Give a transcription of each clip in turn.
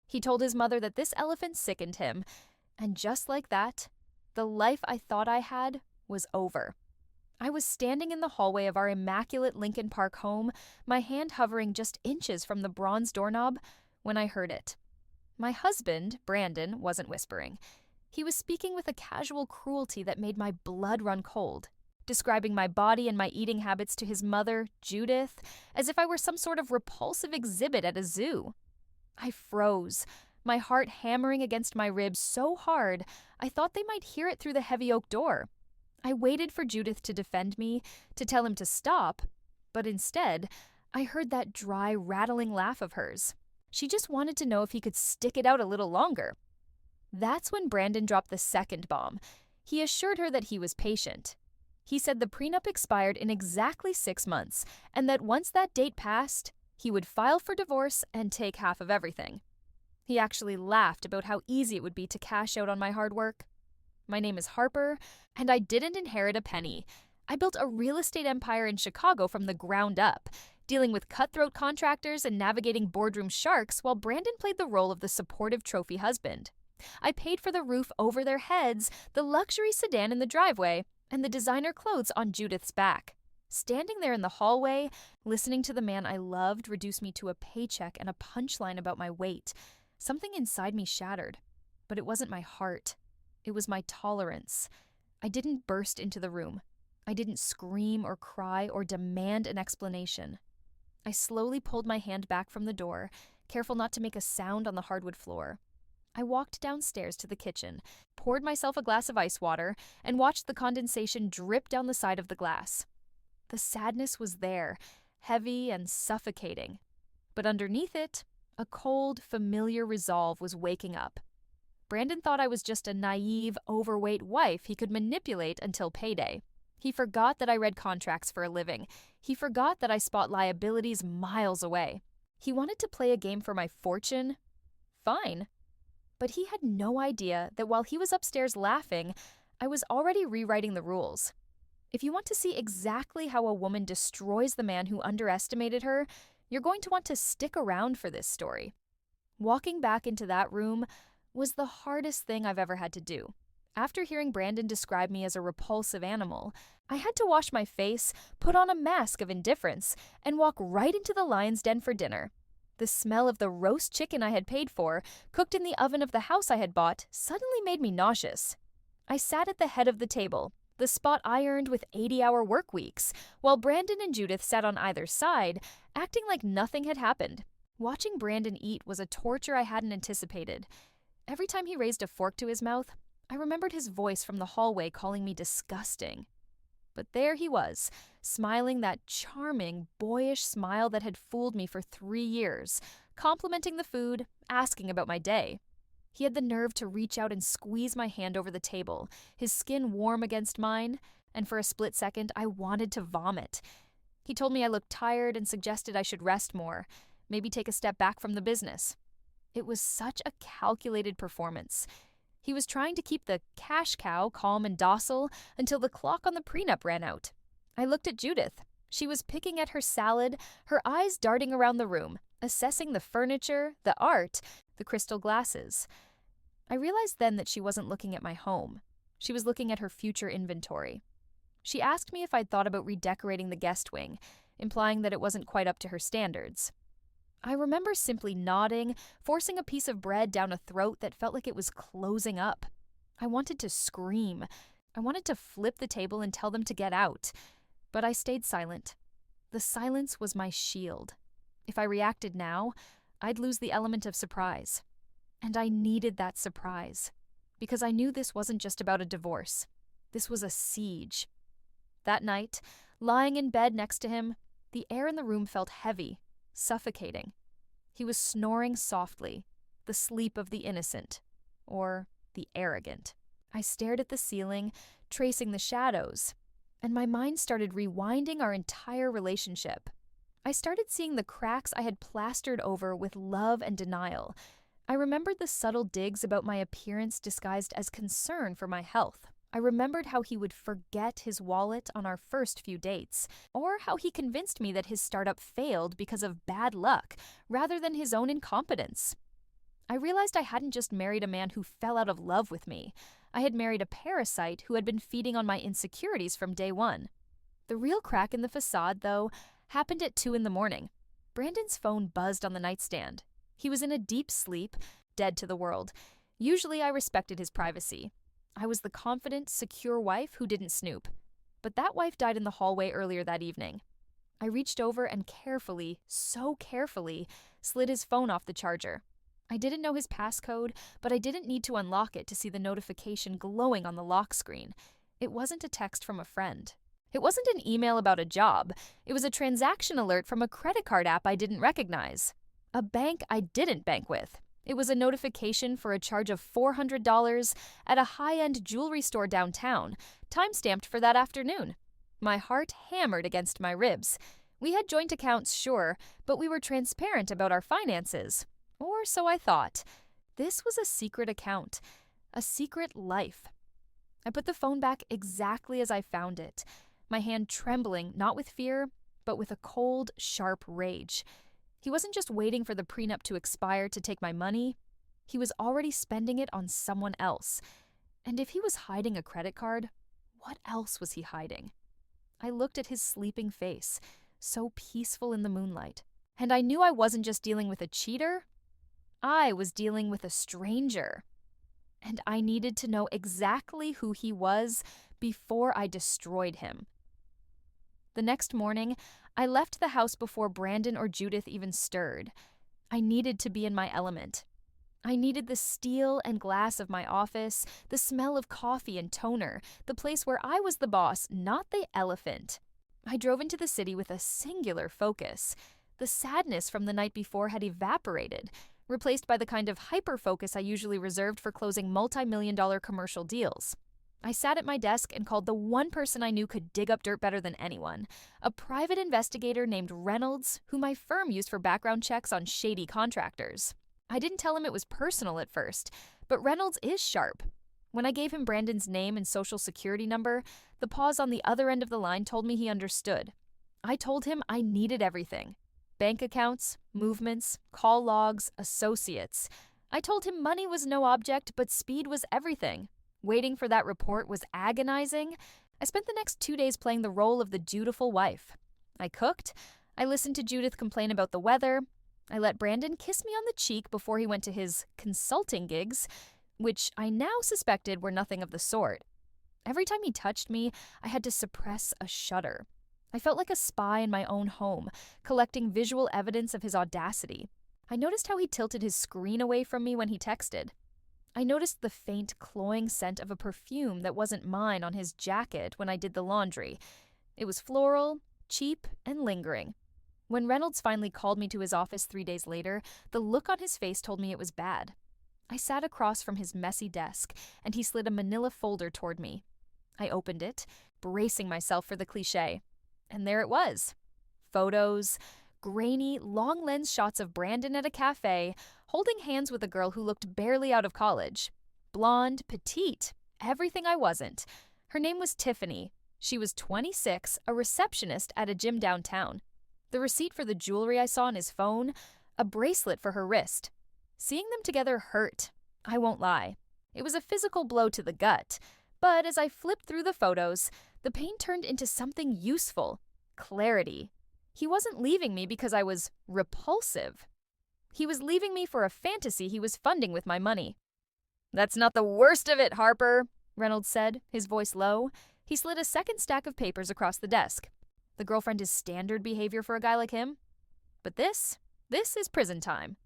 He told his mother that this elephant sickened him, and just like that, the life I thought I had was over. I was standing in the hallway of our immaculate Lincoln Park home, my hand hovering just inches from the bronze doorknob, when I heard it. My husband, Brandon, wasn't whispering. He was speaking with a casual cruelty that made my blood run cold, describing my body and my eating habits to his mother, Judith, as if I were some sort of repulsive exhibit at a zoo. I froze, my heart hammering against my ribs so hard I thought they might hear it through the heavy oak door. I waited for Judith to defend me, to tell him to stop, but instead, I heard that dry, rattling laugh of hers. She just wanted to know if he could stick it out a little longer. That's when Brandon dropped the second bomb. He assured her that he was patient. He said the prenup expired in exactly 6 months, and that once that date passed, he would file for divorce and take half of everything. He actually laughed about how easy it would be to cash out on my hard work. My name is Harper, and I didn't inherit a penny. I built a real estate empire in Chicago from the ground up, dealing with cutthroat contractors and navigating boardroom sharks while Brandon played the role of the supportive trophy husband. I paid for the roof over their heads, the luxury sedan in the driveway, and the designer clothes on Judith's back. Standing there in the hallway, listening to the man I loved reduce me to a paycheck and a punchline about my weight, something inside me shattered. But it wasn't my heart. It was my tolerance. I didn't burst into the room. I didn't scream or cry or demand an explanation. I slowly pulled my hand back from the door, careful not to make a sound on the hardwood floor. I walked downstairs to the kitchen, poured myself a glass of ice water, and watched the condensation drip down the side of the glass. The sadness was there, heavy and suffocating. But underneath it, a cold, familiar resolve was waking up. Brandon thought I was just a naive, overweight wife he could manipulate until payday. He forgot that I read contracts for a living. He forgot that I spot liabilities miles away. He wanted to play a game for my fortune? Fine. But he had no idea that while he was upstairs laughing, I was already rewriting the rules. If you want to see exactly how a woman destroys the man who underestimated her, you're going to want to stick around for this story. Walking back into that room was the hardest thing I've ever had to do. After hearing Brandon describe me as a repulsive animal, I had to wash my face, put on a mask of indifference, and walk right into the lion's den for dinner. The smell of the roast chicken I had paid for, cooked in the oven of the house I had bought, suddenly made me nauseous. I sat at the head of the table, the spot I earned with 80-hour work weeks, while Brandon and Judith sat on either side, acting like nothing had happened. Watching Brandon eat was a torture I hadn't anticipated. Every time he raised a fork to his mouth, I remembered his voice from the hallway calling me disgusting. But there he was, smiling that charming, boyish smile that had fooled me for 3 years, complimenting the food, asking about my day. He had the nerve to reach out and squeeze my hand over the table, his skin warm against mine, and for a split second I wanted to vomit. He told me I looked tired and suggested I should rest more, maybe take a step back from the business. It was such a calculated performance. He was trying to keep the cash cow calm and docile until the clock on the prenup ran out. I looked at Judith. She was picking at her salad, her eyes darting around the room, assessing the furniture, the art, the crystal glasses. I realized then that she wasn't looking at my home. She was looking at her future inventory. She asked me if I'd thought about redecorating the guest wing, implying that it wasn't quite up to her standards. I remember simply nodding, forcing a piece of bread down a throat that felt like it was closing up. I wanted to scream. I wanted to flip the table and tell them to get out. But I stayed silent. The silence was my shield. If I reacted now, I'd lose the element of surprise. And I needed that surprise, because I knew this wasn't just about a divorce. This was a siege. That night, lying in bed next to him, the air in the room felt heavy, suffocating. He was snoring softly, the sleep of the innocent, or the arrogant. I stared at the ceiling, tracing the shadows, and my mind started rewinding our entire relationship. I started seeing the cracks I had plastered over with love and denial. I remembered the subtle digs about my appearance disguised as concern for my health. I remembered how he would forget his wallet on our first few dates, or how he convinced me that his startup failed because of bad luck rather than his own incompetence. I realized I hadn't just married a man who fell out of love with me. I had married a parasite who had been feeding on my insecurities from day one. The real crack in the facade, though, happened at 2 in the morning. Brandon's phone buzzed on the nightstand. He was in a deep sleep, dead to the world. Usually I respected his privacy. I was the confident, secure wife who didn't snoop. But that wife died in the hallway earlier that evening. I reached over and carefully, so carefully, slid his phone off the charger. I didn't know his passcode, but I didn't need to unlock it to see the notification glowing on the lock screen. It wasn't a text from a friend. It wasn't an email about a job. It was a transaction alert from a credit card app I didn't recognize. A bank I didn't bank with. It was a notification for a charge of $400 at a high-end jewelry store downtown, time-stamped for that afternoon. My heart hammered against my ribs. We had joint accounts, sure, but we were transparent about our finances. Or so I thought. This was a secret account. A secret life. I put the phone back exactly as I found it, my hand trembling, not with fear, but with a cold, sharp rage. He wasn't just waiting for the prenup to expire to take my money. He was already spending it on someone else. And if he was hiding a credit card, what else was he hiding? I looked at his sleeping face, so peaceful in the moonlight, and I knew I wasn't just dealing with a cheater. I was dealing with a stranger. And I needed to know exactly who he was before I destroyed him. The next morning, I left the house before Brandon or Judith even stirred. I needed to be in my element. I needed the steel and glass of my office, the smell of coffee and toner, the place where I was the boss, not the elephant. I drove into the city with a singular focus. The sadness from the night before had evaporated, replaced by the kind of hyper-focus I usually reserved for closing multi-million-dollar commercial deals. I sat at my desk and called the one person I knew could dig up dirt better than anyone, a private investigator named Reynolds, who my firm used for background checks on shady contractors. I didn't tell him it was personal at first, but Reynolds is sharp. When I gave him Brandon's name and social security number, the pause on the other end of the line told me he understood. I told him I needed everything. Bank accounts, movements, call logs, associates. I told him money was no object, but speed was everything. Waiting for that report was agonizing. I spent the next 2 days playing the role of the dutiful wife. I cooked. I listened to Judith complain about the weather. I let Brandon kiss me on the cheek before he went to his consulting gigs, which I now suspected were nothing of the sort. Every time he touched me, I had to suppress a shudder. I felt like a spy in my own home, collecting visual evidence of his audacity. I noticed how he tilted his screen away from me when he texted. I noticed the faint, cloying scent of a perfume that wasn't mine on his jacket when I did the laundry. It was floral, cheap, and lingering. When Reynolds finally called me to his office 3 days later, the look on his face told me it was bad. I sat across from his messy desk, and he slid a manila folder toward me. I opened it, bracing myself for the cliché. And there it was. Photos, grainy, long-lens shots of Brandon at a cafe, holding hands with a girl who looked barely out of college. Blonde, petite, everything I wasn't. Her name was Tiffany. She was 26, a receptionist at a gym downtown. The receipt for the jewelry I saw on his phone, a bracelet for her wrist. Seeing them together hurt. I won't lie. It was a physical blow to the gut. But as I flipped through the photos, the pain turned into something useful. Clarity. He wasn't leaving me because I was repulsive. He was leaving me for a fantasy he was funding with my money. "That's not the worst of it, Harper," Reynolds said, his voice low. He slid a second stack of papers across the desk. The girlfriend is standard behavior for a guy like him. But this is prison time.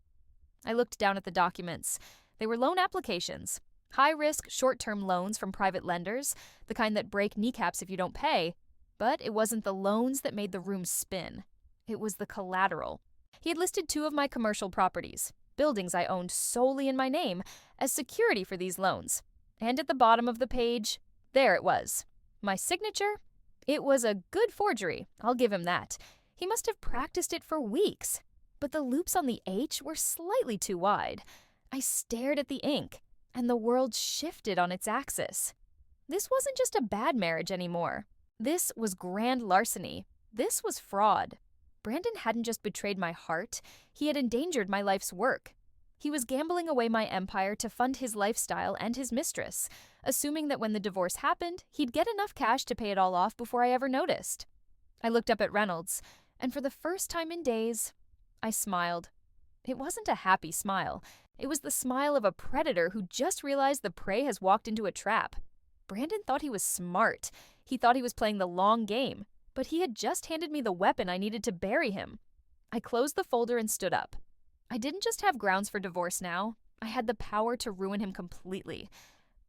I looked down at the documents. They were loan applications. High-risk, short-term loans from private lenders, the kind that break kneecaps if you don't pay. But it wasn't the loans that made the room spin. It was the collateral. He had listed 2 of my commercial properties, buildings I owned solely in my name, as security for these loans. And at the bottom of the page, there it was. My signature? It was a good forgery, I'll give him that. He must have practiced it for weeks. But the loops on the H were slightly too wide. I stared at the ink, and the world shifted on its axis. This wasn't just a bad marriage anymore. This was grand larceny. This was fraud. Brandon hadn't just betrayed my heart, he had endangered my life's work. He was gambling away my empire to fund his lifestyle and his mistress, assuming that when the divorce happened, he'd get enough cash to pay it all off before I ever noticed. I looked up at Reynolds, and for the first time in days, I smiled. It wasn't a happy smile. It was the smile of a predator who just realized the prey has walked into a trap. Brandon thought he was smart. He thought he was playing the long game, but he had just handed me the weapon I needed to bury him. I closed the folder and stood up. I didn't just have grounds for divorce now. I had the power to ruin him completely.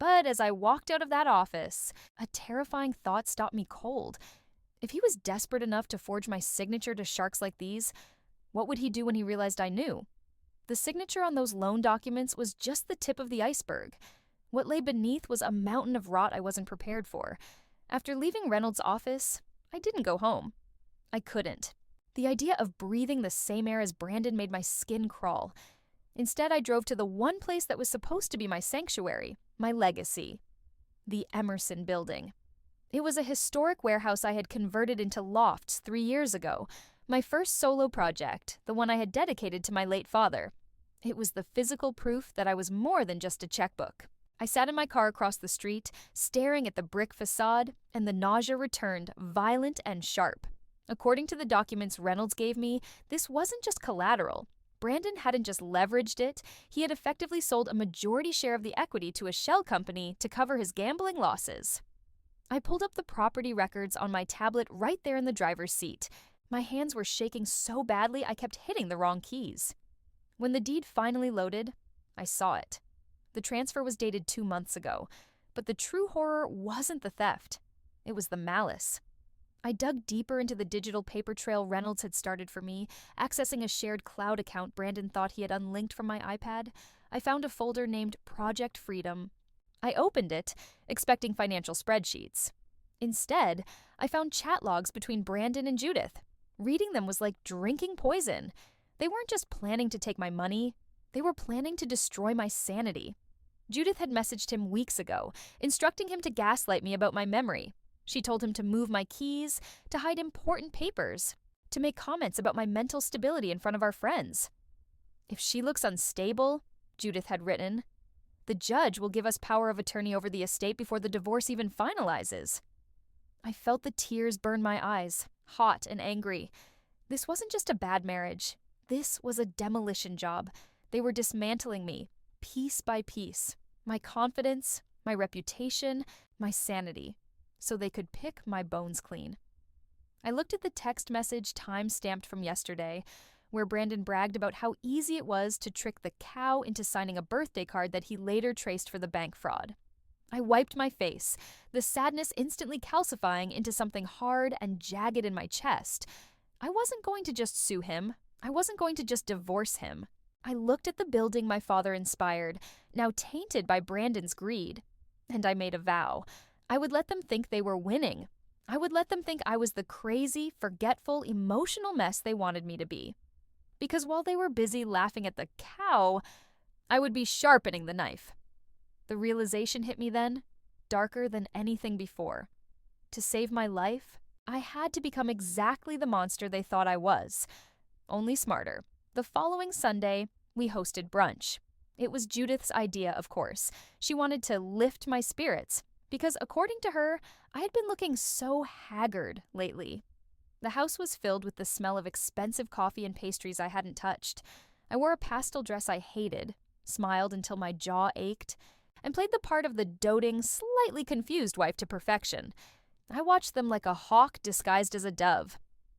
But as I walked out of that office, a terrifying thought stopped me cold. If he was desperate enough to forge my signature to sharks like these, what would he do when he realized I knew? The signature on those loan documents was just the tip of the iceberg. What lay beneath was a mountain of rot I wasn't prepared for. After leaving Reynolds' office, I didn't go home. I couldn't. The idea of breathing the same air as Brandon made my skin crawl. Instead, I drove to the one place that was supposed to be my sanctuary, my legacy, the Emerson Building. It was a historic warehouse I had converted into lofts 3 years ago, my first solo project, the one I had dedicated to my late father. It was the physical proof that I was more than just a checkbook. I sat in my car across the street, staring at the brick facade, and the nausea returned, violent and sharp. According to the documents Reynolds gave me, this wasn't just collateral. Brandon hadn't just leveraged it, he had effectively sold a majority share of the equity to a shell company to cover his gambling losses. I pulled up the property records on my tablet right there in the driver's seat. My hands were shaking so badly I kept hitting the wrong keys. When the deed finally loaded, I saw it. The transfer was dated 2 months ago, but the true horror wasn't the theft. It was the malice. I dug deeper into the digital paper trail Reynolds had started for me, accessing a shared cloud account Brandon thought he had unlinked from my iPad. I found a folder named Project Freedom. I opened it, expecting financial spreadsheets. Instead, I found chat logs between Brandon and Judith. Reading them was like drinking poison. They weren't just planning to take my money, they were planning to destroy my sanity. Judith had messaged him weeks ago, instructing him to gaslight me about my memory. She told him to move my keys, to hide important papers, to make comments about my mental stability in front of our friends. If she looks unstable, Judith had written, the judge will give us power of attorney over the estate before the divorce even finalizes. I felt the tears burn my eyes, hot and angry. This wasn't just a bad marriage. This was a demolition job. They were dismantling me, piece by piece. My confidence, my reputation, my sanity, so they could pick my bones clean. I looked at the text message time-stamped from yesterday, where Brandon bragged about how easy it was to trick the cow into signing a birthday card that he later traced for the bank fraud. I wiped my face, the sadness instantly calcifying into something hard and jagged in my chest. I wasn't going to just sue him. I wasn't going to just divorce him. I looked at the building my father inspired, now tainted by Brandon's greed, and I made a vow. I would let them think they were winning. I would let them think I was the crazy, forgetful, emotional mess they wanted me to be. Because while they were busy laughing at the cow, I would be sharpening the knife. The realization hit me then, darker than anything before. To save my life, I had to become exactly the monster they thought I was, only smarter. The following Sunday, we hosted brunch. It was Judith's idea, of course. She wanted to lift my spirits, because according to her, I had been looking so haggard lately. The house was filled with the smell of expensive coffee and pastries I hadn't touched. I wore a pastel dress I hated, smiled until my jaw ached, and played the part of the doting, slightly confused wife to perfection. I watched them like a hawk disguised as a dove.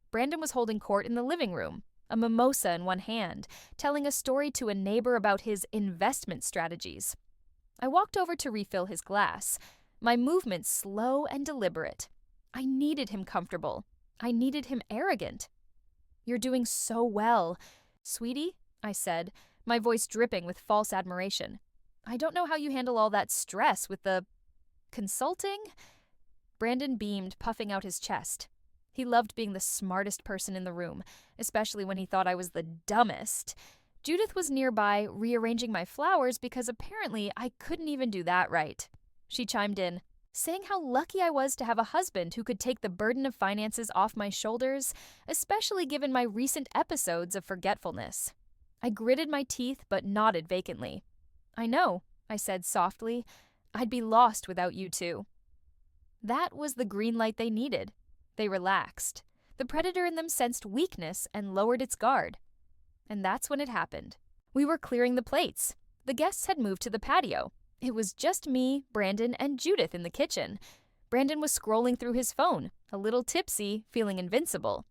Brandon was holding court in the living room, a mimosa in one hand, telling a story to a neighbor about his investment strategies. I walked over to refill his glass, my movements slow and deliberate. I needed him comfortable. I needed him arrogant. "You're doing so well, sweetie," I said, my voice dripping with false admiration. "I don't know how you handle all that stress with the consulting." Brandon beamed, puffing out his chest. He loved being the smartest person in the room, especially when he thought I was the dumbest. Judith was nearby, rearranging my flowers because apparently I couldn't even do that right. She chimed in, saying how lucky I was to have a husband who could take the burden of finances off my shoulders, especially given my recent episodes of forgetfulness. I gritted my teeth but nodded vacantly. "I know," I said softly. "I'd be lost without you two." That was the green light they needed. They relaxed. The predator in them sensed weakness and lowered its guard. And that's when it happened. We were clearing the plates. The guests had moved to the patio. It was just me, Brandon, and Judith in the kitchen. Brandon was scrolling through his phone, a little tipsy, feeling invincible.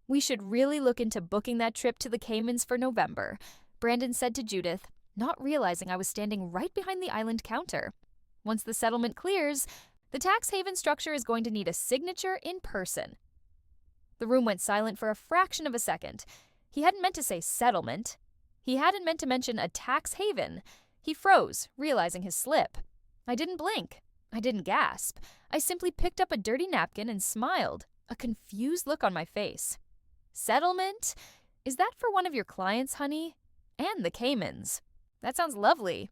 "We should really look into booking that trip to the Caymans for November," Brandon said to Judith, not realizing I was standing right behind the island counter. "Once the settlement clears, the tax haven structure is going to need a signature in person." The room went silent for a fraction of a second. He hadn't meant to say settlement. He hadn't meant to mention a tax haven. He froze, realizing his slip. I didn't blink. I didn't gasp. I simply picked up a dirty napkin and smiled, a confused look on my face. "Settlement? Is that for one of your clients, honey? And the Caymans. That sounds lovely."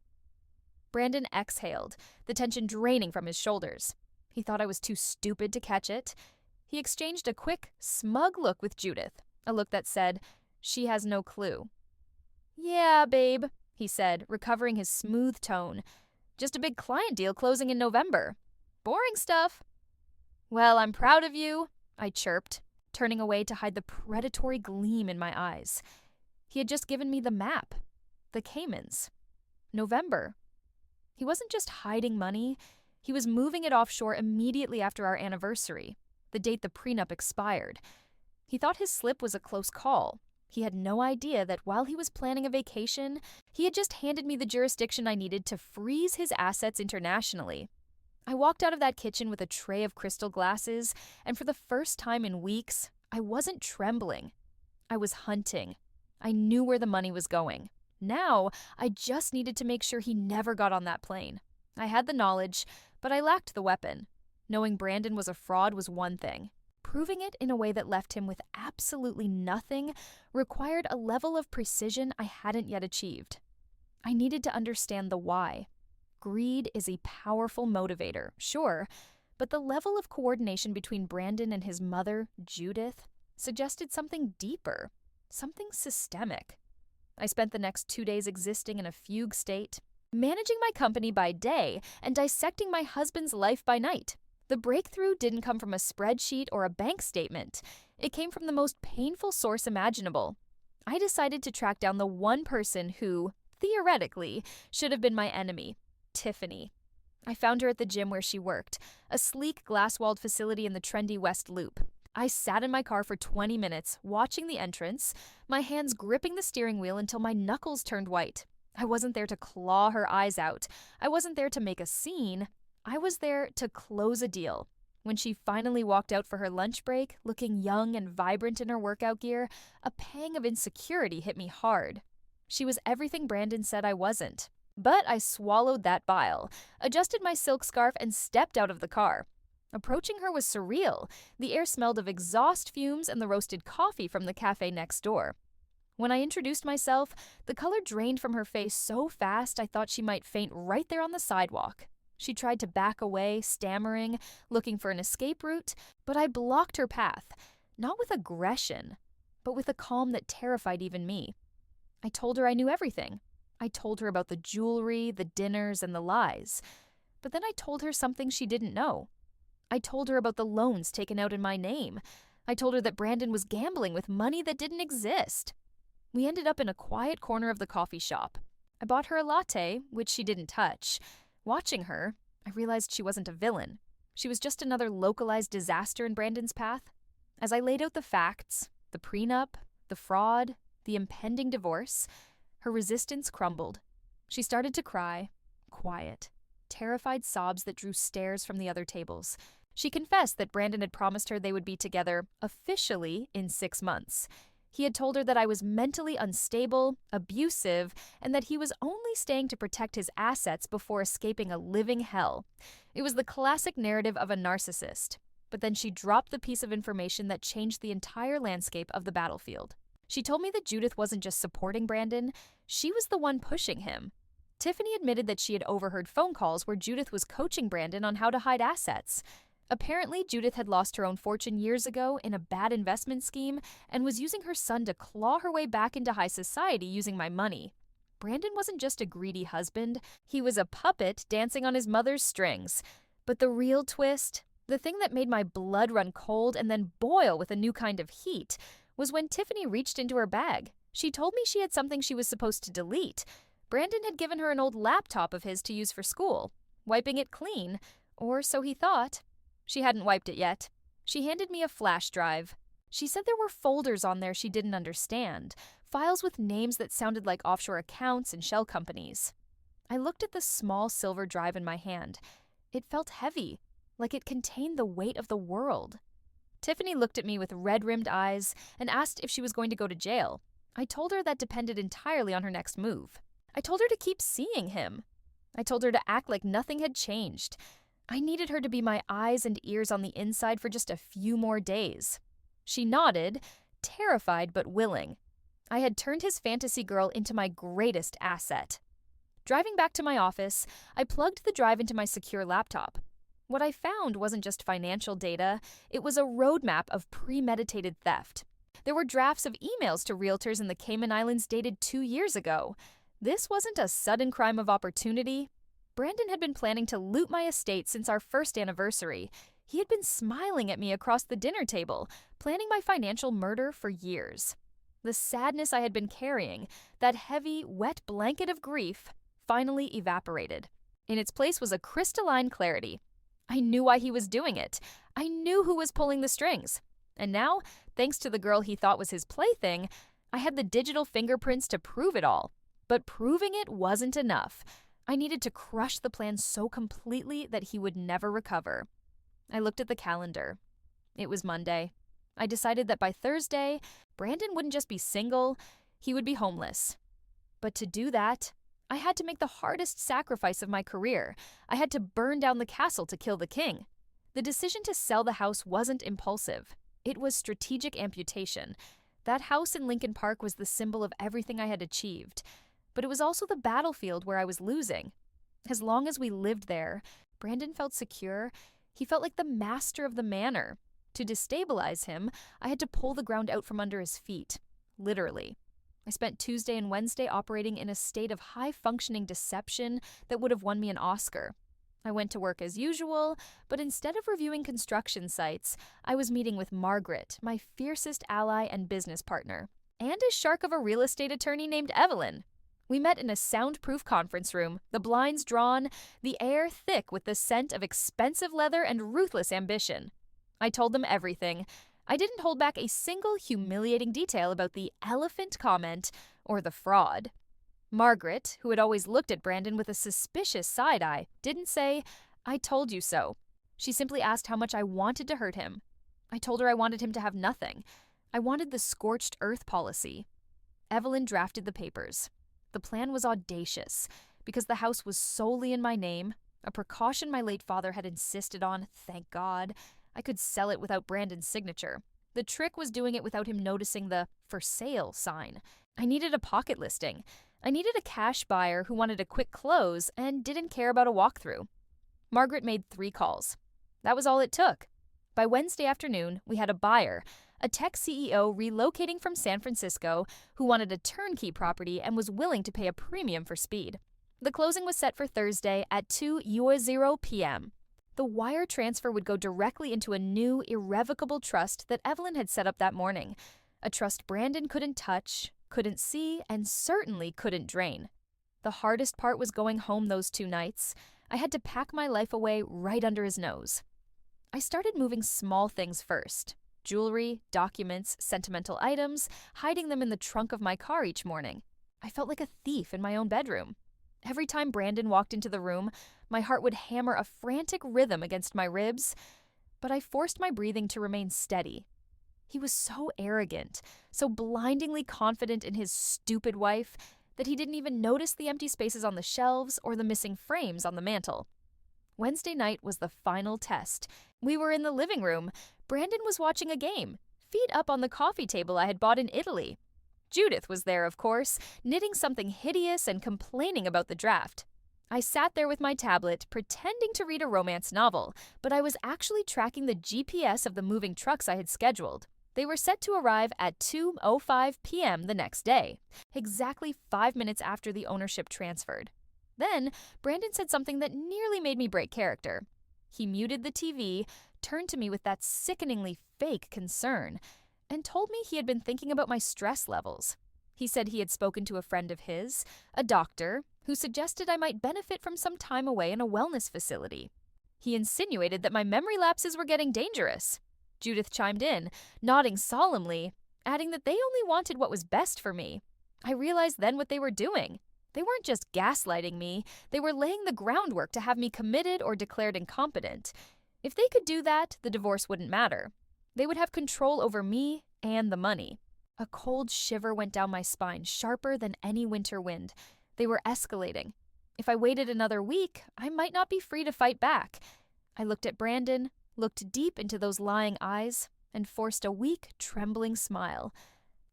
Brandon exhaled, the tension draining from his shoulders. He thought I was too stupid to catch it. He exchanged a quick, smug look with Judith, a look that said, "She has no clue." "Yeah, babe," he said, recovering his smooth tone. "Just a big client deal closing in November. Boring stuff." "Well, I'm proud of you," I chirped, turning away to hide the predatory gleam in my eyes. He had just given me the map. The Caymans. November. He wasn't just hiding money. He was moving it offshore immediately after our anniversary, the date the prenup expired. He thought his slip was a close call. He had no idea that while he was planning a vacation, he had just handed me the jurisdiction I needed to freeze his assets internationally. I walked out of that kitchen with a tray of crystal glasses, and for the first time in weeks, I wasn't trembling. I was hunting. I knew where the money was going. Now, I just needed to make sure he never got on that plane. I had the knowledge, but I lacked the weapon. Knowing Brandon was a fraud was one thing. Proving it in a way that left him with absolutely nothing required a level of precision I hadn't yet achieved. I needed to understand the why. Greed is a powerful motivator, sure, but the level of coordination between Brandon and his mother, Judith, suggested something deeper, something systemic. I spent the next 2 days existing in a fugue state, managing my company by day and dissecting my husband's life by night. The breakthrough didn't come from a spreadsheet or a bank statement. It came from the most painful source imaginable. I decided to track down the one person who, theoretically, should have been my enemy, Tiffany. I found her at the gym where she worked, a sleek glass-walled facility in the trendy West Loop. I sat in my car for 20 minutes, watching the entrance, my hands gripping the steering wheel until my knuckles turned white. I wasn't there to claw her eyes out. I wasn't there to make a scene. I was there to close a deal. When she finally walked out for her lunch break, looking young and vibrant in her workout gear, a pang of insecurity hit me hard. She was everything Brandon said I wasn't. But I swallowed that bile, adjusted my silk scarf, and stepped out of the car. Approaching her was surreal. The air smelled of exhaust fumes and the roasted coffee from the cafe next door. When I introduced myself, the color drained from her face so fast I thought she might faint right there on the sidewalk. She tried to back away, stammering, looking for an escape route, but I blocked her path, not with aggression, but with a calm that terrified even me. I told her I knew everything. I told her about the jewelry, the dinners, and the lies. But then I told her something she didn't know. I told her about the loans taken out in my name. I told her that Brandon was gambling with money that didn't exist. We ended up in a quiet corner of the coffee shop. I bought her a latte, which she didn't touch. Watching her, I realized she wasn't a villain. She was just another localized disaster in Brandon's path. As I laid out the facts, the prenup, the fraud, the impending divorce, her resistance crumbled. She started to cry, quiet, terrified sobs that drew stares from the other tables. She confessed that Brandon had promised her they would be together officially in 6 months. He had told her that I was mentally unstable, abusive, and that he was only staying to protect his assets before escaping a living hell. It was the classic narrative of a narcissist. But then she dropped the piece of information that changed the entire landscape of the battlefield. She told me that Judith wasn't just supporting Brandon, she was the one pushing him. Tiffany admitted that she had overheard phone calls where Judith was coaching Brandon on how to hide assets. Apparently, Judith had lost her own fortune years ago in a bad investment scheme and was using her son to claw her way back into high society using my money. Brandon wasn't just a greedy husband, he was a puppet dancing on his mother's strings. But the real twist, the thing that made my blood run cold and then boil with a new kind of heat, was when Tiffany reached into her bag. She told me she had something she was supposed to delete. Brandon had given her an old laptop of his to use for school, wiping it clean, or so he thought. She hadn't wiped it yet. She handed me a flash drive. She said there were folders on there she didn't understand, files with names that sounded like offshore accounts and shell companies. I looked at the small silver drive in my hand. It felt heavy, like it contained the weight of the world. Tiffany looked at me with red-rimmed eyes and asked if she was going to go to jail. I told her that depended entirely on her next move. I told her to keep seeing him. I told her to act like nothing had changed. I needed her to be my eyes and ears on the inside for just a few more days. She nodded, terrified but willing. I had turned his fantasy girl into my greatest asset. Driving back to my office, I plugged the drive into my secure laptop. What I found wasn't just financial data, it was a roadmap of premeditated theft. There were drafts of emails to realtors in the Cayman Islands dated 2 years ago. This wasn't a sudden crime of opportunity. Brandon had been planning to loot my estate since our first anniversary. He had been smiling at me across the dinner table, planning my financial murder for years. The sadness I had been carrying, that heavy, wet blanket of grief, finally evaporated. In its place was a crystalline clarity. I knew why he was doing it. I knew who was pulling the strings. And now, thanks to the girl he thought was his plaything, I had the digital fingerprints to prove it all. But proving it wasn't enough. I needed to crush the plan so completely that he would never recover. I looked at the calendar. It was Monday. I decided that by Thursday, Brandon wouldn't just be single, he would be homeless. But to do that, I had to make the hardest sacrifice of my career. I had to burn down the castle to kill the king. The decision to sell the house wasn't impulsive. It was strategic amputation. That house in Lincoln Park was the symbol of everything I had achieved. But it was also the battlefield where I was losing. As long as we lived there, Brandon felt secure. He felt like the master of the manor. To destabilize him, I had to pull the ground out from under his feet. Literally. I spent Tuesday and Wednesday operating in a state of high-functioning deception that would have won me an Oscar. I went to work as usual, but instead of reviewing construction sites, I was meeting with Margaret, my fiercest ally and business partner, and a shark of a real estate attorney named Evelyn. We met in a soundproof conference room, the blinds drawn, the air thick with the scent of expensive leather and ruthless ambition. I told them everything. I didn't hold back a single humiliating detail about the elephant comment or the fraud. Margaret, who had always looked at Brandon with a suspicious side-eye, didn't say, "I told you so." She simply asked how much I wanted to hurt him. I told her I wanted him to have nothing. I wanted the scorched earth policy. Evelyn drafted the papers. The plan was audacious. Because the house was solely in my name, a precaution my late father had insisted on, thank God, I could sell it without Brandon's signature. The trick was doing it without him noticing the "for sale" sign. I needed a pocket listing. I needed a cash buyer who wanted a quick close and didn't care about a walkthrough. Margaret made 3 calls. That was all it took. By Wednesday afternoon, we had a buyer, a tech CEO relocating from San Francisco who wanted a turnkey property and was willing to pay a premium for speed. The closing was set for Thursday at 2:00 p.m. The wire transfer would go directly into a new, irrevocable trust that Evelyn had set up that morning, a trust Brandon couldn't touch, couldn't see, and certainly couldn't drain. The hardest part was going home those 2 nights. I had to pack my life away right under his nose. I started moving small things first. Jewelry, documents, sentimental items, hiding them in the trunk of my car each morning. I felt like a thief in my own bedroom. Every time Brandon walked into the room, my heart would hammer a frantic rhythm against my ribs, but I forced my breathing to remain steady. He was so arrogant, so blindingly confident in his stupid wife, that he didn't even notice the empty spaces on the shelves or the missing frames on the mantel. Wednesday night was the final test. We were in the living room. Brandon was watching a game, feet up on the coffee table I had bought in Italy. Judith was there, of course, knitting something hideous and complaining about the draft. I sat there with my tablet, pretending to read a romance novel, but I was actually tracking the GPS of the moving trucks I had scheduled. They were set to arrive at 2:05 p.m. the next day, exactly 5 minutes after the ownership transferred. Then, Brandon said something that nearly made me break character. He muted the TV, turned to me with that sickeningly fake concern, and told me he had been thinking about my stress levels. He said he had spoken to a friend of his, a doctor, who suggested I might benefit from some time away in a wellness facility. He insinuated that my memory lapses were getting dangerous. Judith chimed in, nodding solemnly, adding that they only wanted what was best for me. I realized then what they were doing. They weren't just gaslighting me, they were laying the groundwork to have me committed or declared incompetent. If they could do that, the divorce wouldn't matter. They would have control over me and the money. A cold shiver went down my spine, sharper than any winter wind. They were escalating. If I waited another week, I might not be free to fight back. I looked at Brandon, looked deep into those lying eyes, and forced a weak, trembling smile.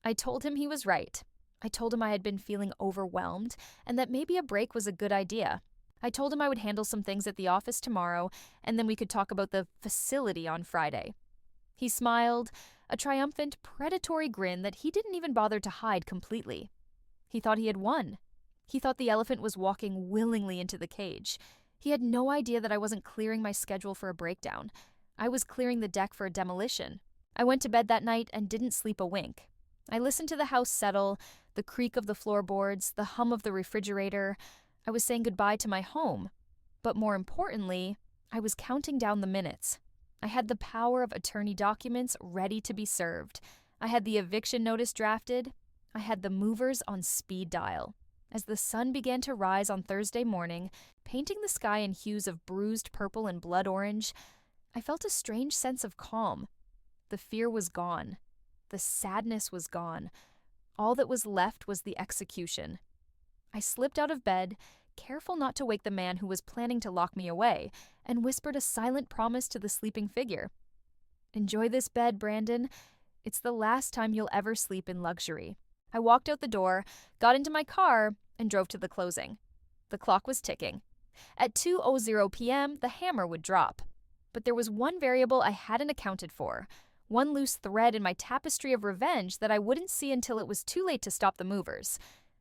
I told him he was right. I told him I had been feeling overwhelmed and that maybe a break was a good idea. I told him I would handle some things at the office tomorrow, and then we could talk about the facility on Friday. He smiled, a triumphant, predatory grin that he didn't even bother to hide completely. He thought he had won. He thought the elephant was walking willingly into the cage. He had no idea that I wasn't clearing my schedule for a breakdown. I was clearing the deck for a demolition. I went to bed that night and didn't sleep a wink. I listened to the house settle, the creak of the floorboards, the hum of the refrigerator. I was saying goodbye to my home. But more importantly, I was counting down the minutes. I had the power of attorney documents ready to be served. I had the eviction notice drafted. I had the movers on speed dial. As the sun began to rise on Thursday morning, painting the sky in hues of bruised purple and blood orange, I felt a strange sense of calm. The fear was gone. The sadness was gone. All that was left was the execution. I slipped out of bed, careful not to wake the man who was planning to lock me away, and whispered a silent promise to the sleeping figure. "Enjoy this bed, Brandon. It's the last time you'll ever sleep in luxury." I walked out the door, got into my car, and drove to the closing. The clock was ticking. At 2:00 p.m., the hammer would drop. But there was one variable I hadn't accounted for, one loose thread in my tapestry of revenge that I wouldn't see until it was too late to stop the movers.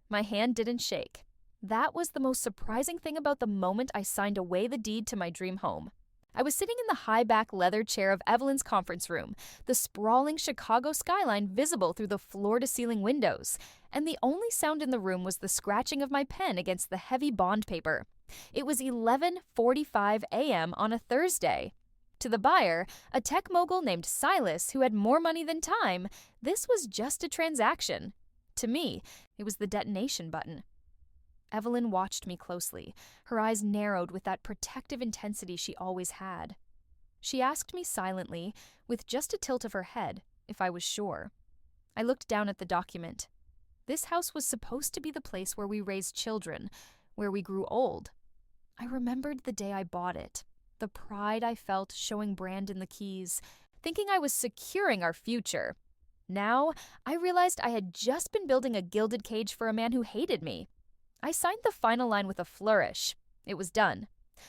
My hand didn't shake. That was the most surprising thing about the moment I signed away the deed to my dream home. I was sitting in the high-back leather chair of Evelyn's conference room, the sprawling Chicago skyline visible through the floor-to-ceiling windows, and the only sound in the room was the scratching of my pen against the heavy bond paper. It was 11:45 a.m. on a Thursday. To the buyer, a tech mogul named Silas who had more money than time, this was just a transaction. To me, it was the detonation button. Evelyn watched me closely, her eyes narrowed with that protective intensity she always had. She asked me silently, with just a tilt of her head, if I was sure. I looked down at the document. This house was supposed to be the place where we raised children, where we grew old. I remembered the day I bought it, the pride I felt showing Brandon the keys, thinking I was securing our future. Now, I realized I had just been building a gilded cage for a man who hated me. I signed the final line with a flourish. It was done.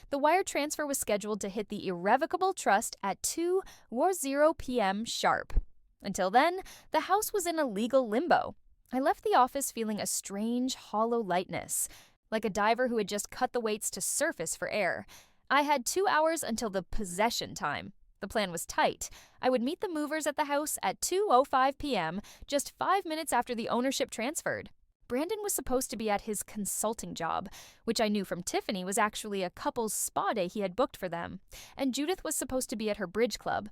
The wire transfer was scheduled to hit the irrevocable trust at 2:00 p.m. sharp. Until then, the house was in a legal limbo. I left the office feeling a strange, hollow lightness, like a diver who had just cut the weights to surface for air. I had 2 hours until the possession time. The plan was tight. I would meet the movers at the house at 2:05 p.m., just 5 minutes after the ownership transferred. Brandon was supposed to be at his consulting job, which I knew from Tiffany was actually a couple's spa day he had booked for them, and Judith was supposed to be at her bridge club.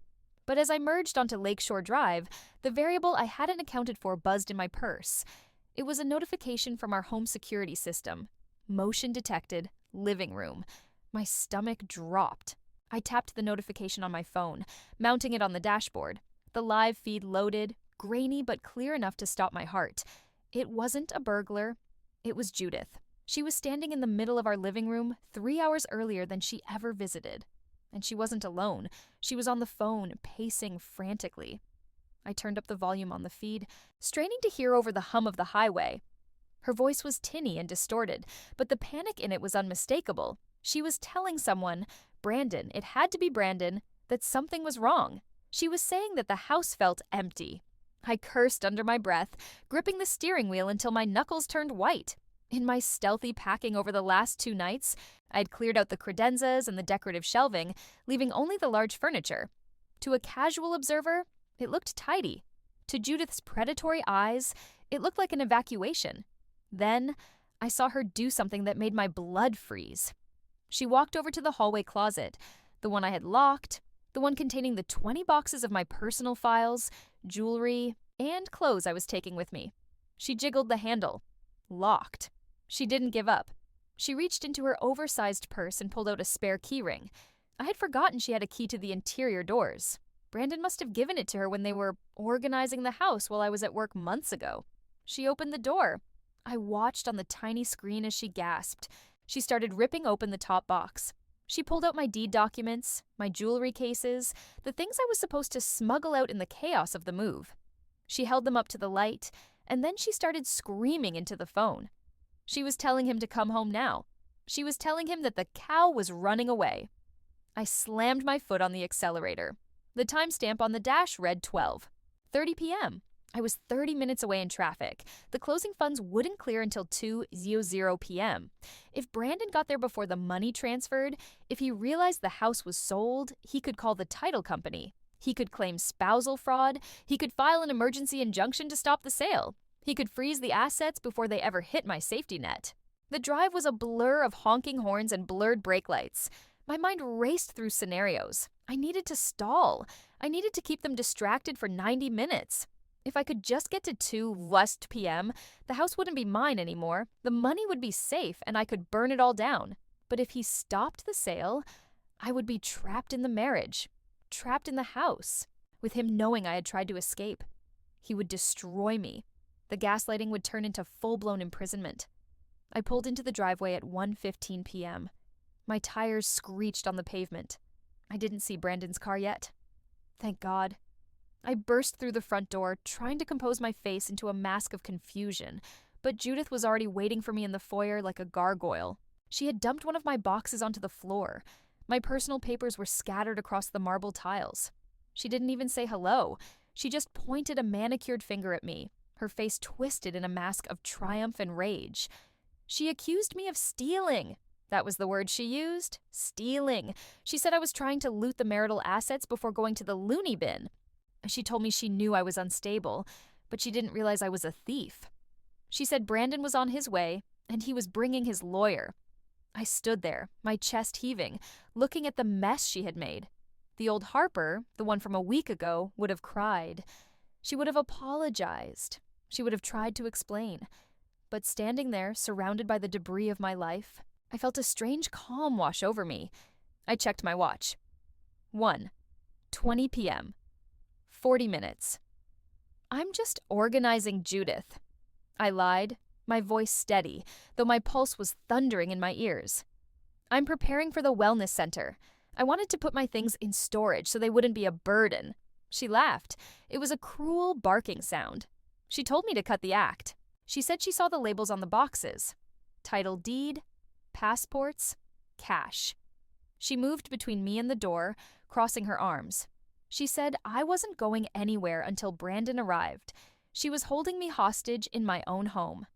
But as I merged onto Lakeshore Drive, the variable I hadn't accounted for buzzed in my purse. It was a notification from our home security system. Motion detected, living room. My stomach dropped. I tapped the notification on my phone, mounting it on the dashboard. The live feed loaded, grainy but clear enough to stop my heart. It wasn't a burglar. It was Judith. She was standing in the middle of our living room 3 hours earlier than she ever visited. And she wasn't alone. She was on the phone, pacing frantically. I turned up the volume on the feed, straining to hear over the hum of the highway. Her voice was tinny and distorted, but the panic in it was unmistakable. She was telling someone, Brandon, it had to be Brandon, that something was wrong. She was saying that the house felt empty. I cursed under my breath, gripping the steering wheel until my knuckles turned white. In my stealthy packing over the last 2 nights, I had cleared out the credenzas and the decorative shelving, leaving only the large furniture. To a casual observer, it looked tidy. To Judith's predatory eyes, it looked like an evacuation. Then, I saw her do something that made my blood freeze. She walked over to the hallway closet, the one I had locked, the one containing the 20 boxes of my personal files, jewelry, and clothes I was taking with me. She jiggled the handle. Locked. She didn't give up. She reached into her oversized purse and pulled out a spare keyring. I had forgotten she had a key to the interior doors. Brandon must have given it to her when they were organizing the house while I was at work months ago. She opened the door. I watched on the tiny screen as she gasped. She started ripping open the top box. She pulled out my deed documents, my jewelry cases, the things I was supposed to smuggle out in the chaos of the move. She held them up to the light, and then she started screaming into the phone. She was telling him to come home now. She was telling him that the cow was running away. I slammed my foot on the accelerator. The timestamp on the dash read 12:30 p.m. I was 30 minutes away in traffic. The closing funds wouldn't clear until 2:00 p.m. If Brandon got there before the money transferred, if he realized the house was sold, he could call the title company. He could claim spousal fraud. He could file an emergency injunction to stop the sale. He could freeze the assets before they ever hit my safety net. The drive was a blur of honking horns and blurred brake lights. My mind raced through scenarios. I needed to stall. I needed to keep them distracted for 90 minutes. If I could just get to 2:00 p.m., the house wouldn't be mine anymore. The money would be safe, and I could burn it all down. But if he stopped the sale, I would be trapped in the marriage, trapped in the house, with him knowing I had tried to escape. He would destroy me. The gaslighting would turn into full-blown imprisonment. I pulled into the driveway at 1:15 p.m. My tires screeched on the pavement. I didn't see Brandon's car yet. Thank God. I burst through the front door, trying to compose my face into a mask of confusion, but Judith was already waiting for me in the foyer like a gargoyle. She had dumped one of my boxes onto the floor. My personal papers were scattered across the marble tiles. She didn't even say hello. She just pointed a manicured finger at me, her face twisted in a mask of triumph and rage. She accused me of stealing. That was the word she used. Stealing. She said I was trying to loot the marital assets before going to the loony bin. She told me she knew I was unstable, but she didn't realize I was a thief. She said Brandon was on his way, and he was bringing his lawyer. I stood there, my chest heaving, looking at the mess she had made. The old Harper, the one from a week ago, would have cried. She would have apologized. She would have tried to explain. But standing there, surrounded by the debris of my life, I felt a strange calm wash over me. I checked my watch. 1:20 p.m. 40 minutes. I'm just organizing Judith. I lied, my voice steady, though my pulse was thundering in my ears. I'm preparing for the wellness center. I wanted to put my things in storage so they wouldn't be a burden. She laughed. It was a cruel barking sound. She told me to cut the act. She said she saw the labels on the boxes. Title deed, passports, cash. She moved between me and the door, crossing her arms. She said I wasn't going anywhere until Brandon arrived. She was holding me hostage in my own home.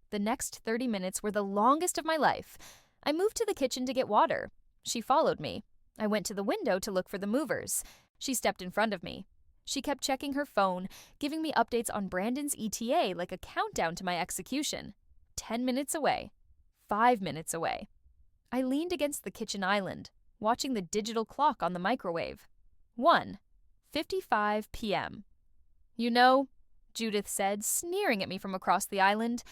The next 30 minutes were the longest of my life. I moved to the kitchen to get water. She followed me. I went to the window to look for the movers. She stepped in front of me. She kept checking her phone, giving me updates on Brandon's ETA like a countdown to my execution. 10 minutes away. 5 minutes away. I leaned against the kitchen island, watching the digital clock on the microwave. 1:55 p.m. You know, Judith said, sneering at me from across the island,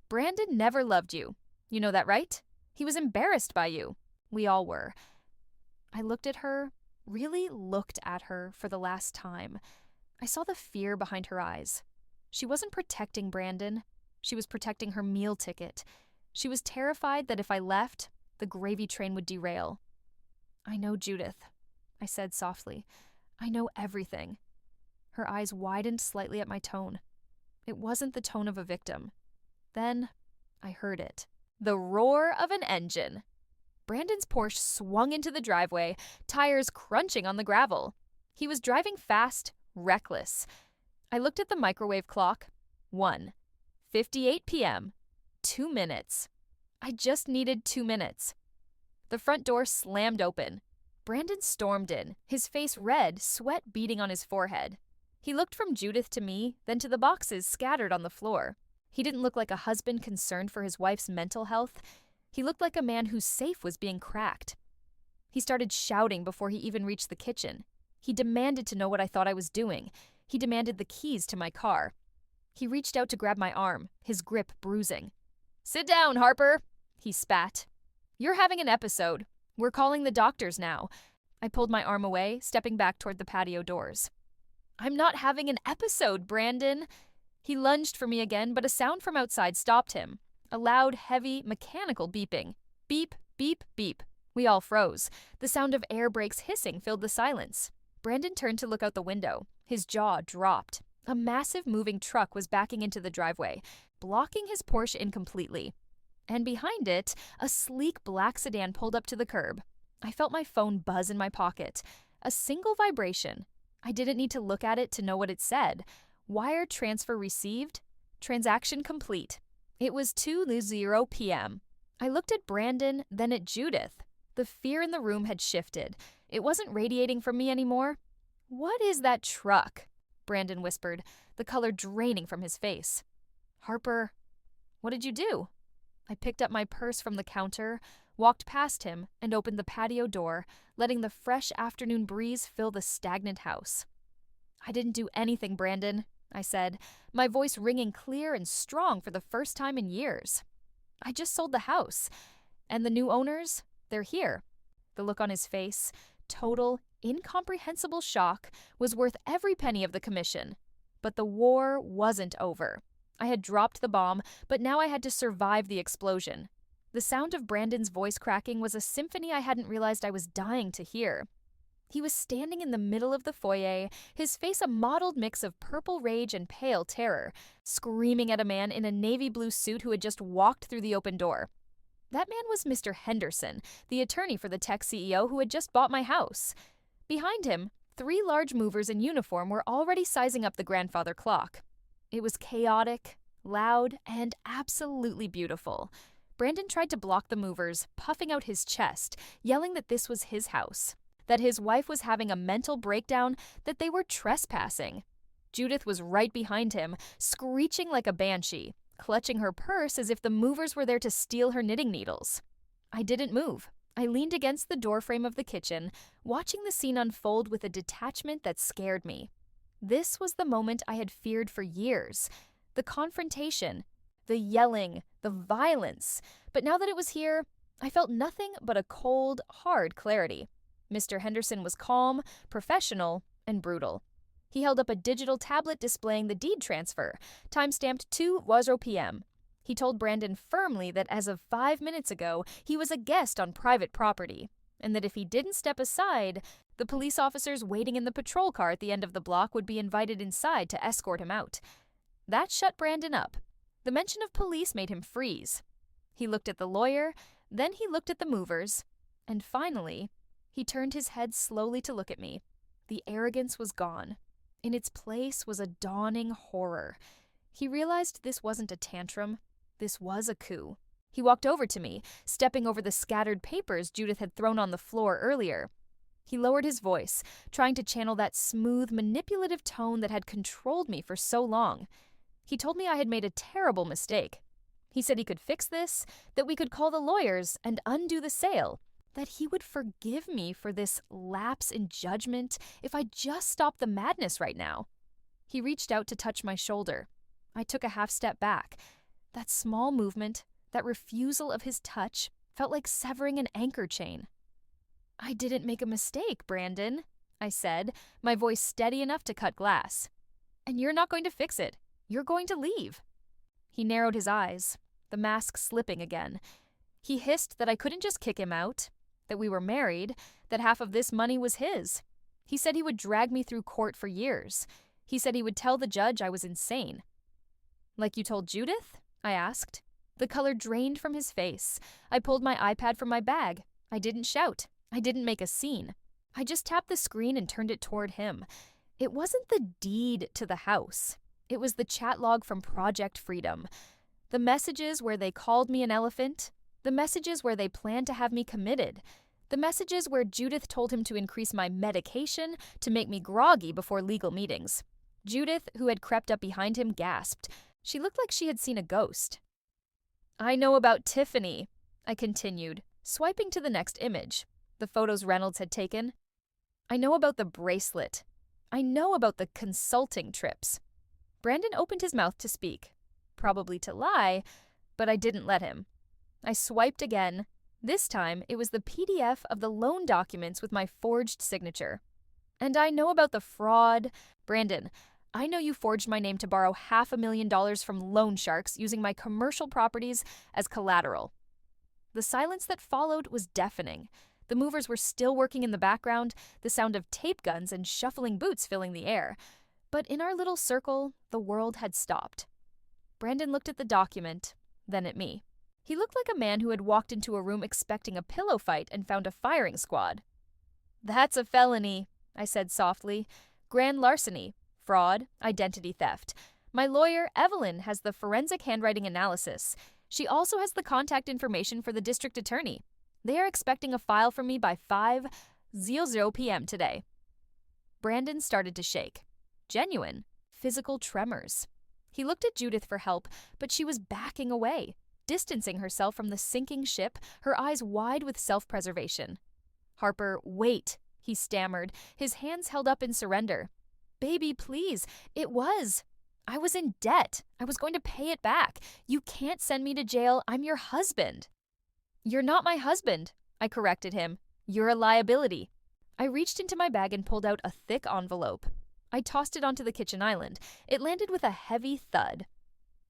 Brandon never loved you. You know that, right? He was embarrassed by you. We all were. I looked at her, really looked at her for the last time. I saw the fear behind her eyes. She wasn't protecting Brandon. She was protecting her meal ticket. She was terrified that if I left, the gravy train would derail. I know, Judith, I said softly. I know everything. Her eyes widened slightly at my tone. It wasn't the tone of a victim. Then I heard it. The roar of an engine. Brandon's Porsche swung into the driveway, tires crunching on the gravel. He was driving fast, reckless. I looked at the microwave clock. 1:58 p.m. 2 minutes. I just needed 2 minutes. The front door slammed open. Brandon stormed in, his face red, sweat beading on his forehead. He looked from Judith to me, then to the boxes scattered on the floor. He didn't look like a husband concerned for his wife's mental health. He looked like a man whose safe was being cracked. He started shouting before he even reached the kitchen. He demanded to know what I thought I was doing. He demanded the keys to my car. He reached out to grab my arm, his grip bruising. "Sit down, Harper," he spat. "You're having an episode. We're calling the doctors now." I pulled my arm away, stepping back toward the patio doors. "I'm not having an episode, Brandon." He lunged for me again, but a sound from outside stopped him. A loud, heavy, mechanical beeping. Beep, beep, beep. We all froze. The sound of air brakes hissing filled the silence. Brandon turned to look out the window. His jaw dropped. A massive moving truck was backing into the driveway, blocking his Porsche in completely. And behind it, a sleek black sedan pulled up to the curb. I felt my phone buzz in my pocket. A single vibration. I didn't need to look at it to know what it said. Wire transfer received. Transaction complete. It was 2:00 p.m. I looked at Brandon, then at Judith. The fear in the room had shifted. It wasn't radiating from me anymore. "What is that truck?" Brandon whispered, the color draining from his face. "Harper, what did you do?" I picked up my purse from the counter, walked past him, and opened the patio door, letting the fresh afternoon breeze fill the stagnant house. "I didn't do anything, Brandon," I said, my voice ringing clear and strong for the first time in years. "I just sold the house, and the new owners, they're here." The look on his face, total, incomprehensible shock, was worth every penny of the commission. But the war wasn't over. I had dropped the bomb, but now I had to survive the explosion. The sound of Brandon's voice cracking was a symphony I hadn't realized I was dying to hear. He was standing in the middle of the foyer, his face a mottled mix of purple rage and pale terror, screaming at a man in a navy blue suit who had just walked through the open door. That man was Mr. Henderson, the attorney for the tech CEO who had just bought my house. Behind him, 3 large movers in uniform were already sizing up the grandfather clock. It was chaotic, loud, and absolutely beautiful. Brandon tried to block the movers, puffing out his chest, yelling that this was his house, that his wife was having a mental breakdown, that they were trespassing. Judith was right behind him, screeching like a banshee, clutching her purse as if the movers were there to steal her knitting needles. I didn't move. I leaned against the doorframe of the kitchen, watching the scene unfold with a detachment that scared me. This was the moment I had feared for years. The confrontation, the yelling, the violence. But now that it was here, I felt nothing but a cold, hard clarity. Mr. Henderson was calm, professional, and brutal. He held up a digital tablet displaying the deed transfer, time-stamped 2:00 p.m. He told Brandon firmly that as of 5 minutes ago, he was a guest on private property, and that if he didn't step aside, the police officers waiting in the patrol car at the end of the block would be invited inside to escort him out. That shut Brandon up. The mention of police made him freeze. He looked at the lawyer, then he looked at the movers, and finally, he turned his head slowly to look at me. The arrogance was gone. In its place was a dawning horror. He realized this wasn't a tantrum. This was a coup. He walked over to me, stepping over the scattered papers Judith had thrown on the floor earlier. He lowered his voice, trying to channel that smooth, manipulative tone that had controlled me for so long. He told me I had made a terrible mistake. He said he could fix this, that we could call the lawyers and undo the sale, that he would forgive me for this lapse in judgment if I just stopped the madness right now. He reached out to touch my shoulder. I took a half step back. That small movement, that refusal of his touch, felt like severing an anchor chain. "I didn't make a mistake, Brandon," I said, my voice steady enough to cut glass. "And you're not going to fix it. You're going to leave." He narrowed his eyes, the mask slipping again. He hissed that I couldn't just kick him out, that we were married, that half of this money was his. He said he would drag me through court for years. He said he would tell the judge I was insane. "Like you told Judith?" I asked. The color drained from his face. I pulled my iPad from my bag. I didn't shout. I didn't make a scene. I just tapped the screen and turned it toward him. It wasn't the deed to the house. It was the chat log from Project Freedom. The messages where they called me an elephant. The messages where they planned to have me committed. The messages where Judith told him to increase my medication to make me groggy before legal meetings. Judith, who had crept up behind him, gasped. She looked like she had seen a ghost. I know about Tiffany, I continued, swiping to the next image, the photos Reynolds had taken. I know about the bracelet. I know about the consulting trips. Brandon opened his mouth to speak, probably to lie, but I didn't let him. I swiped again. This time, it was the PDF of the loan documents with my forged signature. And I know about the fraud. Brandon, I know you forged my name to borrow $500,000 from loan sharks using my commercial properties as collateral. The silence that followed was deafening. The movers were still working in the background, the sound of tape guns and shuffling boots filling the air. But in our little circle, the world had stopped. Brandon looked at the document, then at me. He looked like a man who had walked into a room expecting a pillow fight and found a firing squad. That's a felony, I said softly. Grand larceny, fraud, identity theft. My lawyer, Evelyn, has the forensic handwriting analysis. She also has the contact information for the district attorney. They are expecting a file from me by 5:00 p.m. today. Brandon started to shake. Genuine, physical tremors. He looked at Judith for help, but she was backing away, distancing herself from the sinking ship, her eyes wide with self-preservation. Harper, wait, he stammered, his hands held up in surrender. Baby, please, it was. I was in debt. I was going to pay it back. You can't send me to jail. I'm your husband. You're not my husband, I corrected him. You're a liability. I reached into my bag and pulled out a thick envelope. I tossed it onto the kitchen island. It landed with a heavy thud.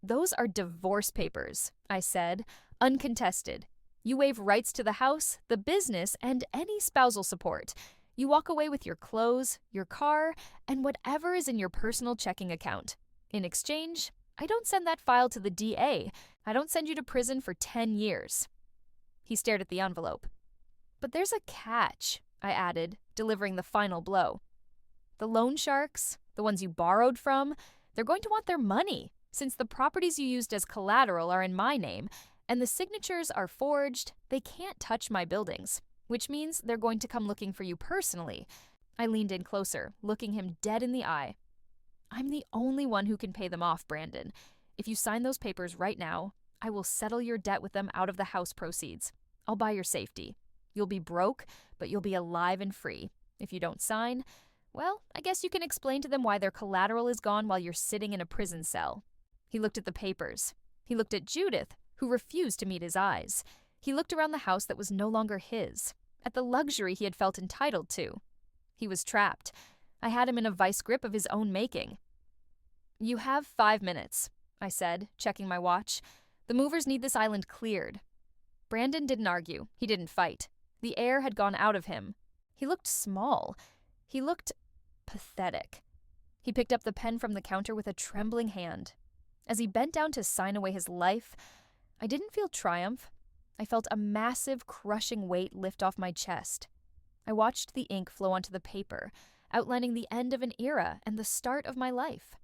Those are divorce papers, I said, uncontested. You waive rights to the house, the business, and any spousal support. You walk away with your clothes, your car, and whatever is in your personal checking account. In exchange, I don't send that file to the DA. I don't send you to prison for 10 years. He stared at the envelope. But there's a catch, I added, delivering the final blow. The loan sharks, the ones you borrowed from, they're going to want their money, since the properties you used as collateral are in my name, and the signatures are forged. They can't touch my buildings, which means they're going to come looking for you personally. I leaned in closer, looking him dead in the eye. I'm the only one who can pay them off, Brandon. If you sign those papers right now, I will settle your debt with them out of the house proceeds. I'll buy your safety. You'll be broke, but you'll be alive and free. If you don't sign, well, I guess you can explain to them why their collateral is gone while you're sitting in a prison cell. He looked at the papers. He looked at Judith, who refused to meet his eyes. He looked around the house that was no longer his, at the luxury he had felt entitled to. He was trapped. I had him in a vice grip of his own making. You have 5 minutes, I said, checking my watch. The movers need this island cleared. Brandon didn't argue. He didn't fight. The air had gone out of him. He looked small. He looked pathetic. He picked up the pen from the counter with a trembling hand. As he bent down to sign away his life, I didn't feel triumph. I felt a massive, crushing weight lift off my chest. I watched the ink flow onto the paper, outlining the end of an era and the start of my life.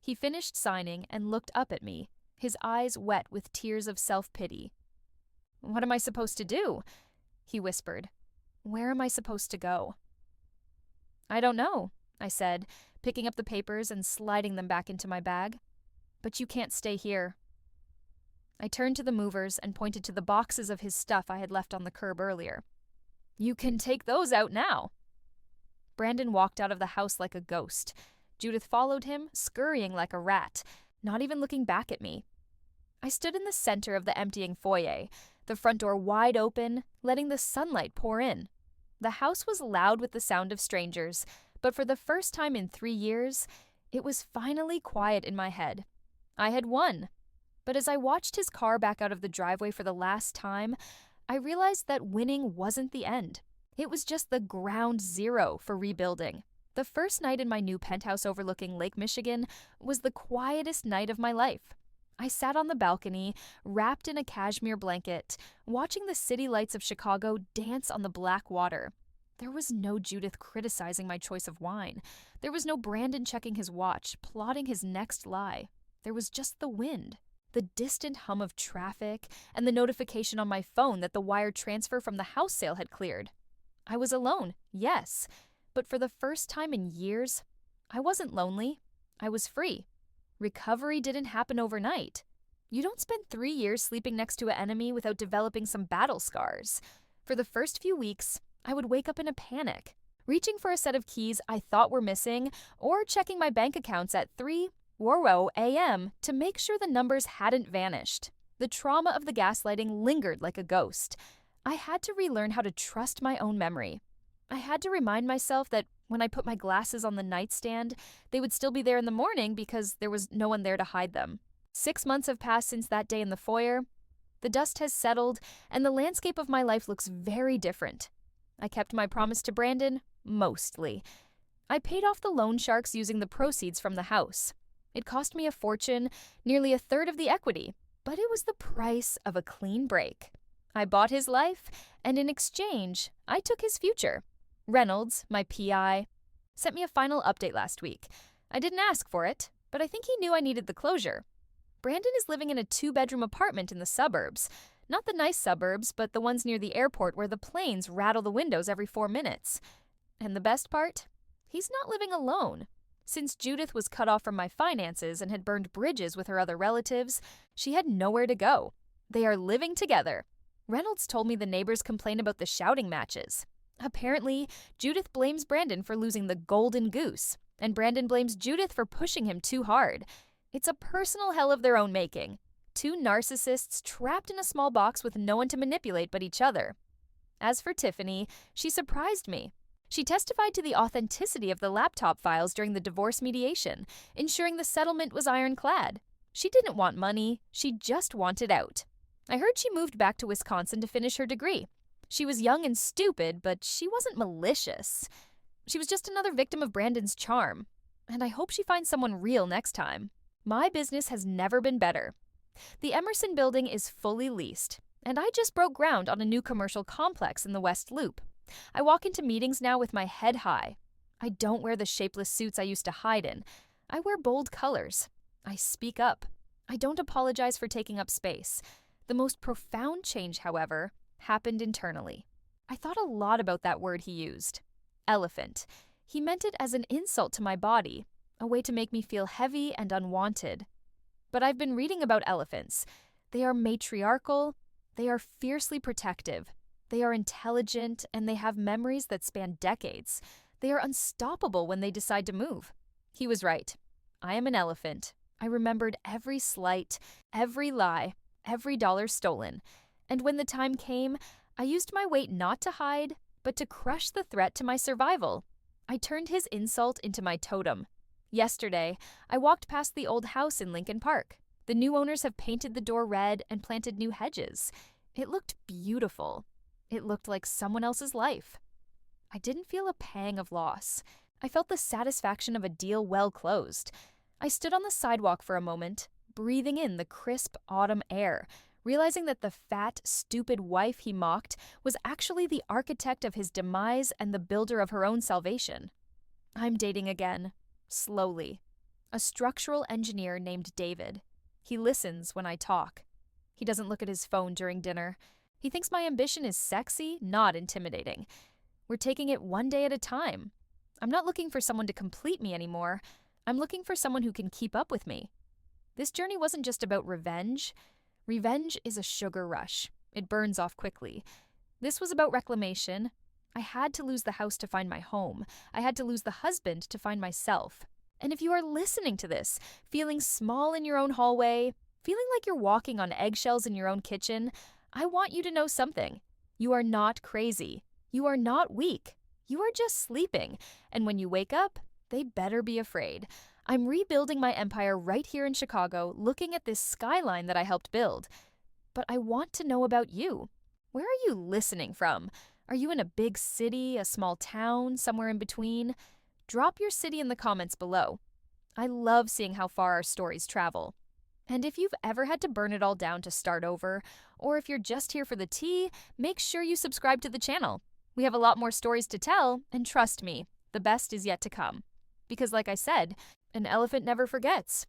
He finished signing and looked up at me, his eyes wet with tears of self-pity. What am I supposed to do? He whispered. Where am I supposed to go? I don't know, I said, picking up the papers and sliding them back into my bag. But you can't stay here. I turned to the movers and pointed to the boxes of his stuff I had left on the curb earlier. You can take those out now. Brandon walked out of the house like a ghost. Judith followed him, scurrying like a rat, not even looking back at me. I stood in the center of the emptying foyer, the front door wide open, letting the sunlight pour in. The house was loud with the sound of strangers, but for the first time in 3 years, it was finally quiet in my head. I had won. But as I watched his car back out of the driveway for the last time, I realized that winning wasn't the end. It was just the ground zero for rebuilding. The first night in my new penthouse overlooking Lake Michigan was the quietest night of my life. I sat on the balcony, wrapped in a cashmere blanket, watching the city lights of Chicago dance on the black water. There was no Judith criticizing my choice of wine. There was no Brandon checking his watch, plotting his next lie. There was just the wind, the distant hum of traffic, and the notification on my phone that the wire transfer from the house sale had cleared. I was alone, yes, but for the first time in years, I wasn't lonely. I was free. Recovery didn't happen overnight. You don't spend 3 years sleeping next to an enemy without developing some battle scars. For the first few weeks, I would wake up in a panic, reaching for a set of keys I thought were missing or checking my bank accounts at 3:00 a.m. to make sure the numbers hadn't vanished. The trauma of the gaslighting lingered like a ghost. I had to relearn how to trust my own memory. I had to remind myself that when I put my glasses on the nightstand, they would still be there in the morning because there was no one there to hide them. 6 months have passed since that day in the foyer. The dust has settled, and the landscape of my life looks very different. I kept my promise to Brandon, mostly. I paid off the loan sharks using the proceeds from the house. It cost me a fortune, nearly a third of the equity, but it was the price of a clean break. I bought his life, and in exchange, I took his future. Reynolds, my PI, sent me a final update last week. I didn't ask for it, but I think he knew I needed the closure. Brandon is living in a 2-bedroom apartment in the suburbs. Not the nice suburbs, but the ones near the airport where the planes rattle the windows every 4 minutes. And the best part? He's not living alone. Since Judith was cut off from my finances and had burned bridges with her other relatives, she had nowhere to go. They are living together. Reynolds told me the neighbors complain about the shouting matches. Apparently, Judith blames Brandon for losing the golden goose, and Brandon blames Judith for pushing him too hard. It's a personal hell of their own making. 2 narcissists trapped in a small box with no one to manipulate but each other. As for Tiffany, she surprised me. She testified to the authenticity of the laptop files during the divorce mediation, ensuring the settlement was ironclad. She didn't want money, she just wanted out. I heard she moved back to Wisconsin to finish her degree. She was young and stupid, but she wasn't malicious. She was just another victim of Brandon's charm. And I hope she finds someone real next time. My business has never been better. The Emerson building is fully leased, and I just broke ground on a new commercial complex in the West Loop. I walk into meetings now with my head high. I don't wear the shapeless suits I used to hide in. I wear bold colors. I speak up. I don't apologize for taking up space. The most profound change, however, happened internally. I thought a lot about that word he used. Elephant. He meant it as an insult to my body, a way to make me feel heavy and unwanted. But I've been reading about elephants. They are matriarchal, they are fiercely protective, they are intelligent, and they have memories that span decades. They are unstoppable when they decide to move. He was right. I am an elephant. I remembered every slight, every lie, every dollar stolen. And when the time came, I used my weight not to hide, but to crush the threat to my survival. I turned his insult into my totem. Yesterday, I walked past the old house in Lincoln Park. The new owners have painted the door red and planted new hedges. It looked beautiful. It looked like someone else's life. I didn't feel a pang of loss. I felt the satisfaction of a deal well closed. I stood on the sidewalk for a moment, breathing in the crisp autumn air, realizing that the fat, stupid wife he mocked was actually the architect of his demise and the builder of her own salvation. I'm dating again, slowly. A structural engineer named David. He listens when I talk. He doesn't look at his phone during dinner. He thinks my ambition is sexy, not intimidating. We're taking it one day at a time. I'm not looking for someone to complete me anymore. I'm looking for someone who can keep up with me. This journey wasn't just about revenge. Revenge is a sugar rush. It burns off quickly. This was about reclamation. I had to lose the house to find my home. I had to lose the husband to find myself. And if you are listening to this, feeling small in your own hallway, feeling like you're walking on eggshells in your own kitchen, I want you to know something. You are not crazy. You are not weak. You are just sleeping. And when you wake up, they better be afraid. I'm rebuilding my empire right here in Chicago, looking at this skyline that I helped build. But I want to know about you. Where are you listening from? Are you in a big city, a small town, somewhere in between? Drop your city in the comments below. I love seeing how far our stories travel. And if you've ever had to burn it all down to start over, or if you're just here for the tea, make sure you subscribe to the channel. We have a lot more stories to tell, and trust me, the best is yet to come. Because like I said, an elephant never forgets.